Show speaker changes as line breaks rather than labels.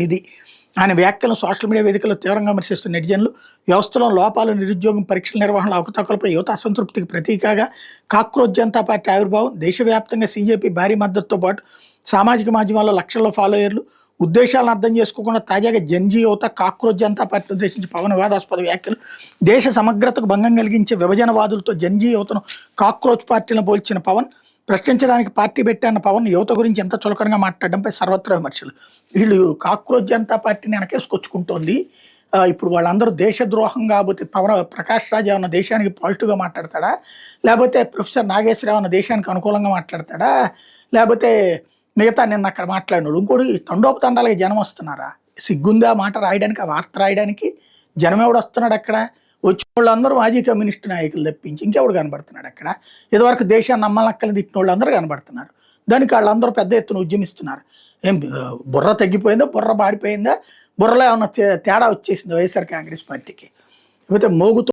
ఇది ఆయన వ్యాఖ్యలను సోషల్ మీడియా వేదికల్లో తీవ్రంగా విమర్శిస్తున్న నెటిజన్లు వ్యవస్థలో లోపాలు, నిరుద్యోగం, పరీక్షల నిర్వహణలో అవకతవకలపై యువత అసంతృప్తికి ప్రతీకగా కాక్రోచ్ జనతా పార్టీ ఆవిర్భావం, దేశవ్యాప్తంగా సీజేపీ భారీ మద్దతుతో పాటు సామాజిక మాధ్యమాల్లో లక్షల్లో ఫాలోయర్లు, ఉద్దేశాలను అర్థం చేసుకోకుండా తాజాగా జంజీ యువత కాక్రోచ్ జనతా పార్టీని ఉద్దేశించి పవన్ వివాదాస్పద వ్యాఖ్యలు, దేశ సమగ్రతకు భంగం కలిగించే విభజనవాదులతో జంజీ యువతను కాక్రోచ్ పార్టీలను పోల్చిన పవన్, ప్రశ్నించడానికి పార్టీ పెట్టాన్న పవన్ యువత గురించి ఎంత చులకనగా మాట్లాడడంపై సర్వత్రా విమర్శలు. వీళ్ళు కాక్రోచ్ జనతా పార్టీని వెనకేసుకొచ్చుకుంటోంది. ఇప్పుడు వాళ్ళందరూ దేశద్రోహం కాబట్టి ప్రకాష్ రాజ్ ఏమన్నా దేశానికి పాజిటివ్గా మాట్లాడతాడా, లేకపోతే ప్రొఫెసర్ నాగేశ్వరరావు ఏమన్నా దేశానికి అనుకూలంగా మాట్లాడతాడా, లేకపోతే మిగతా నిన్న అక్కడ మాట్లాడినాడు ఇంకోటి తండోపతండాలకి జనం వస్తున్నారా? సిగ్గుందా మాట రాయడానికి, ఆ వార్త రాయడానికి? జనం ఎవడు వస్తున్నాడు అక్కడ? వచ్చిన వాళ్ళందరూ మాజీ కమ్యూనిస్ట్ నాయకులు తప్పించి ఇంకెవడు కనబడుతున్నాడు అక్కడ? ఇదివరకు దేశాన్ని నమ్మలక్కలు తిట్టిన వాళ్ళు అందరూ కనబడుతున్నారు. దానికి వాళ్ళందరూ పెద్ద ఎత్తున ఉద్యమిస్తున్నారు. ఏం బుర్ర తగ్గిపోయిందా, బుర్ర మారిపోయిందా, బుర్రలో ఏమన్నా తేడా వచ్చేసింది వైఎస్ఆర్ కాంగ్రెస్ పార్టీకి? లేకపోతే మోగుతూ